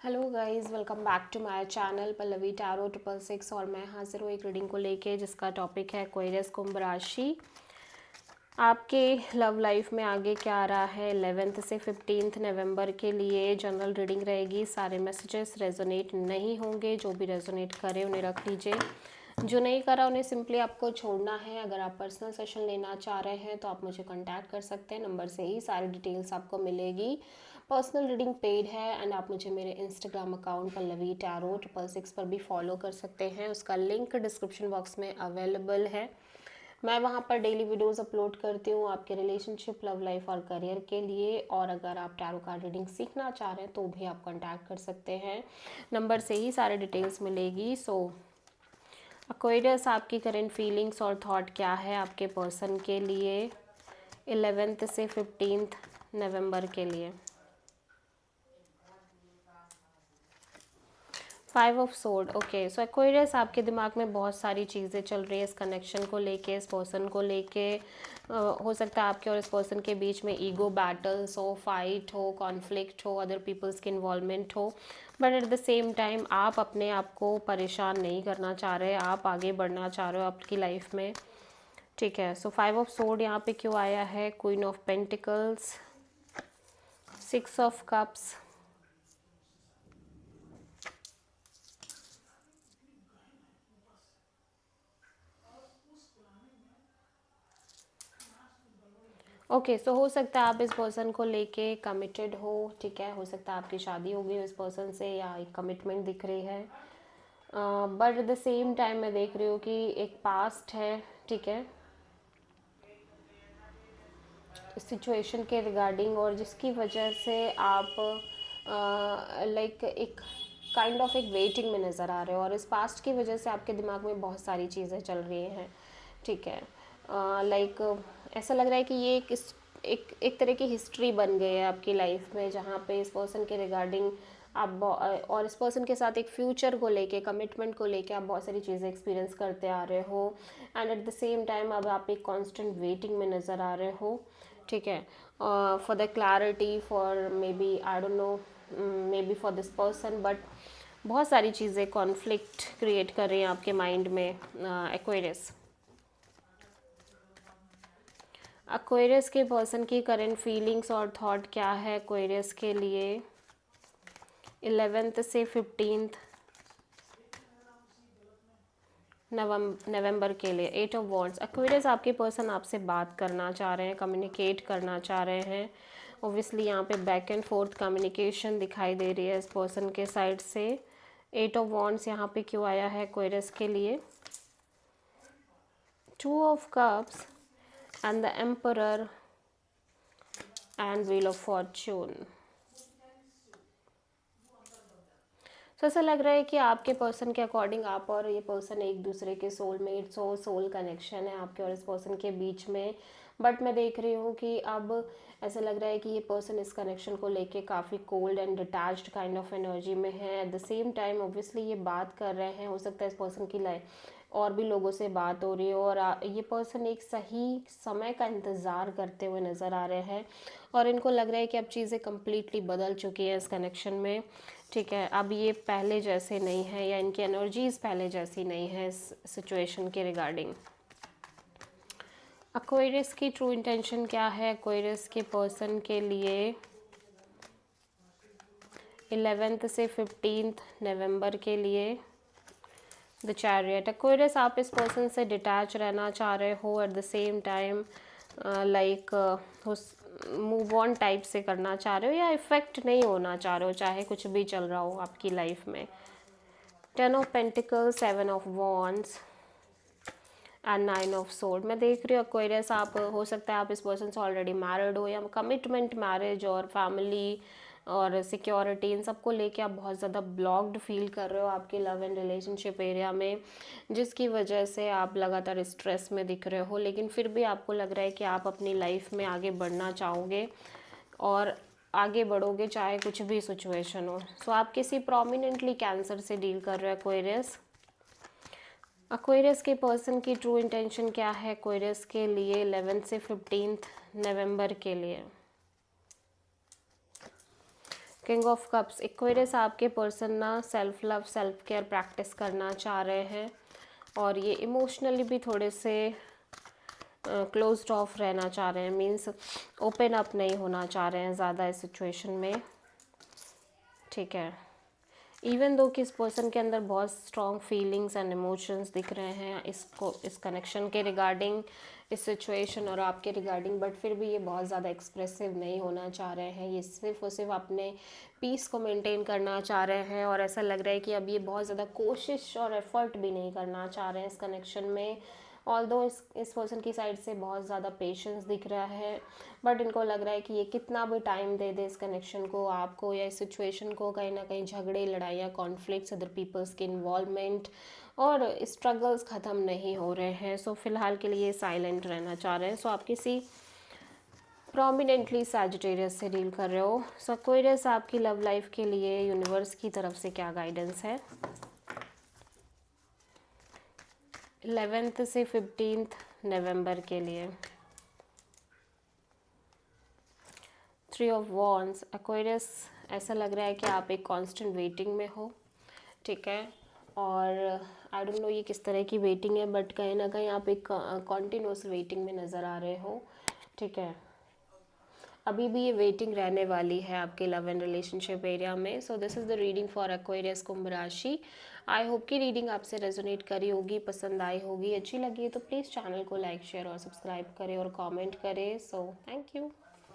Hello guys, welcome back to my channel Pallavi tarot 666। और मैं हाजिर हूँ एक रीडिंग को लेके जिसका टॉपिक है एक्वेरियस कुंभ राशि। आपके लव लाइफ में आगे क्या आ रहा है 11 से 15 नवंबर के लिए जनरल रीडिंग रहेगी। सारे मैसेजेस रेजोनेट नहीं होंगे, जो भी रेजोनेट करे उन्हें रख लीजिए, जो नहीं करा उन्हें सिंपली आपको छोड़ना है। अगर आप पर्सनल सेशन लेना चाह रहे हैं तो आप मुझे कांटेक्ट कर सकते हैं, नंबर से ही सारी डिटेल्स आपको मिलेगी। पर्सनल रीडिंग पेड है एंड आप मुझे मेरे इंस्टाग्राम अकाउंट पल्लवी टैरो 666 पर भी फॉलो कर सकते हैं। उसका लिंक डिस्क्रिप्शन बॉक्स में अवेलेबल है। मैं वहाँ पर डेली वीडियोस अपलोड करती हूँ आपके रिलेशनशिप, लव लाइफ और करियर के लिए। और अगर आप टैरो कार्ड रीडिंग सीखना चाह रहे हैं तो भी आप कांटेक्ट कर सकते हैं, नंबर से ही सारे डिटेल्स मिलेगी। एक्वेरियस, आपकी करंट फीलिंग्स और थॉट क्या है आपके पर्सन के लिए 11 से 15 नवंबर के लिए। 5 of sword. Okay, so Aquarius, आपके दिमाग में बहुत सारी चीज़ें चल रही है इस कनेक्शन को लेके, इस पर्सन को लेके। हो सकता है आपके और इस पर्सन के बीच में ईगो बैटल्स हो, फाइट हो, कॉन्फ्लिक्ट हो, अदर पीपल्स की इन्वॉल्वमेंट हो। But at the same time आप अपने आप को परेशान नहीं करना चाह रहे, आप आगे बढ़ना चाह रहे हो आपकी लाइफ में। ठीक है, सो 5 ऑफ सोर्ड यहाँ पे क्यों आया है? Queen of pentacles, 6 of cups, okay. So हो सकता है आप इस पर्सन को लेके कमिटेड हो। ठीक है, हो सकता है आपकी शादी हो गई हो इस पर्सन से या एक कमिटमेंट दिख रही है। But at the same time मैं देख रही हूँ कि एक पास्ट है। ठीक है, सिचुएशन के रिगार्डिंग, और जिसकी वजह से आप लाइक एक काइंड ऑफ एक वेटिंग में नज़र आ रहे हो, और इस पास्ट की वजह से आपके दिमाग में बहुत सारी चीज़ें चल रही हैं। ठीक है, लाइक ऐसा लग रहा है कि ये एक तरह की हिस्ट्री बन गई है आपकी लाइफ में, जहाँ पे इस पर्सन के रिगार्डिंग आप और इस पर्सन के साथ एक फ्यूचर को लेके, कमिटमेंट को लेके आप बहुत सारी चीज़ें एक्सपीरियंस करते आ रहे हो। And at the same time अब आप एक कांस्टेंट वेटिंग में नज़र आ रहे हो। ठीक है, for the clarity, for maybe I don't know, maybe for this person, but बहुत सारी चीज़ें कॉन्फ्लिक्ट क्रिएट कर रही हैं आपके माइंड में। एक्वेरियस, एक्वेरियस के पर्सन की करंट फीलिंग्स और थॉट क्या है एक्वेरियस के लिए 11 से 15 नवंबर के लिए। 8 ऑफ वॉन्ड्स। एक्वेरियस, आपके पर्सन आपसे बात करना चाह रहे हैं, कम्युनिकेट करना चाह रहे हैं। ओब्वियसली यहाँ पे बैक एंड फोर्थ कम्युनिकेशन दिखाई दे रही है इस पर्सन के साइड से। 8 ऑफ वॉन्ड्स यहाँ पे क्यों आया है एक्वेरियस के लिए? 2 of cups and the emperor and wheel of Fortune. तो ऐसा लग रहा है कि आपके पर्सन के अकॉर्डिंग आप और ये पर्सन एक दूसरे के सोलमेट्स हो, सोल कनेक्शन है आपके और इस पर्सन के बीच में। बट मैं देख रही हूँ कि अब ऐसा लग रहा है कि ये पर्सन इस कनेक्शन को लेके काफ़ी cold and detached kind of energy में है। At the same time obviously ये बात कर रहे हैं, हो सकता है इस पर्सन की लाइफ और भी लोगों से बात हो रही हो, और ये पर्सन एक सही समय का इंतज़ार करते हुए नज़र आ रहे हैं। और इनको लग रहा है कि अब चीज़ें कम्प्लीटली बदल चुकी हैं इस कनेक्शन में। ठीक है, अब ये पहले जैसे नहीं है, या इनकी एनर्जीज पहले जैसी नहीं है इस सिचुएशन के रिगार्डिंग। एक्वेरियस की ट्रू इंटेंशन क्या है एक्वेरियस के पर्सन के लिए 11 से 15 नवंबर के लिए? The chariot. एक्वेरियस, आप इस पर्सन से डिटैच रहना चाह रहे हो, at the same time like move on type से करना चाह रहे हो, या इफेक्ट नहीं होना चाह रहे हो चाहे कुछ भी चल रहा हो आपकी लाइफ में। 10 of pentacles, 7 of wands and 9 of sword. मैं देख रही हूँ एक्वेरियस, आप हो सकता है आप इस पर्सन से ऑलरेडी मैरिड हो, या कमिटमेंट, मैरिज और फैमिली और सिक्योरिटी, इन सबको लेके आप बहुत ज़्यादा ब्लॉक्ड फील कर रहे हो आपके लव एंड रिलेशनशिप एरिया में, जिसकी वजह से आप लगातार स्ट्रेस में दिख रहे हो। लेकिन फिर भी आपको लग रहा है कि आप अपनी लाइफ में आगे बढ़ना चाहोगे और आगे बढ़ोगे चाहे कुछ भी सिचुएशन हो। सो आप किसी प्रोमिनेंटली कैंसर से डील कर रहे हो एक्वेरियस। एक्वेरियस के पर्सन की ट्रू इंटेंशन क्या है एक्वेरियस के लिए 11 से 15 नवंबर के लिए? किंग ऑफ कप्स, एक्वेरियस आपके पर्सन ना self love self care practice करना चाह रहे हैं और ये इमोशनली भी थोड़े से क्लोज्ड ऑफ रहना चाह रहे हैं, मीन्स ओपन अप नहीं होना चाह रहे हैं ज़्यादा इस सिचुएशन में, ठीक है। इवन दो कि इस पर्सन के अंदर बहुत स्ट्रॉन्ग फीलिंग्स एंड इमोशंस दिख रहे हैं इसको, इस कनेक्शन के रिगार्डिंग, इस सिचुएशन और आपके रिगार्डिंग, बट फिर भी ये बहुत ज़्यादा एक्सप्रेसिव नहीं होना चाह रहे हैं। ये सिर्फ और सिर्फ अपने पीस को मेंटेन करना चाह रहे हैं और ऐसा लग रहा है कि अब ये बहुत ज़्यादा कोशिश और एफर्ट भी नहीं करना चाह रहे हैं इस कनेक्शन में। ऑल्दो इस पर्सन की साइड से बहुत ज़्यादा पेशेंस दिख रहा है, बट इनको लग रहा है कि ये कितना भी टाइम दे दे इस कनेक्शन को, आपको या इस सिचुएशन को, कहीं ना कहीं झगड़े लड़ाइयाँ कॉन्फ्लिक्ट्स अदर पीपल्स की इन्वॉल्वमेंट और स्ट्रगल्स ख़त्म नहीं हो रहे हैं। सो फिलहाल के लिए साइलेंट रहना चाह रहे हैं। सो आप किसी प्रोमिनेंटली सैजिटेरियस से डील कर रहे हो। सो एक्वेरियस आपकी लव लाइफ के लिए यूनिवर्स की तरफ से क्या गाइडेंस है 11 से 15 नवंबर के लिए। 3 ऑफ वॉन्ड्स, एक्वेरियस ऐसा लग रहा है कि आप एक कांस्टेंट वेटिंग में हो, ठीक है। और आई डोंट नो ये किस तरह की वेटिंग है, बट कहीं ना कहीं आप एक कॉन्टिन्यूस वेटिंग में नज़र आ रहे हो, ठीक है। अभी भी ये वेटिंग रहने वाली है आपके लव एंड रिलेशनशिप एरिया में। So this is the reading for Aquarius Kumbh राशि। आई होप कि रीडिंग आपसे रेजोनेट करी होगी, पसंद आई होगी, अच्छी लगी तो प्लीज़ चैनल को लाइक शेयर और सब्सक्राइब करें और कमेंट करें। So thank you.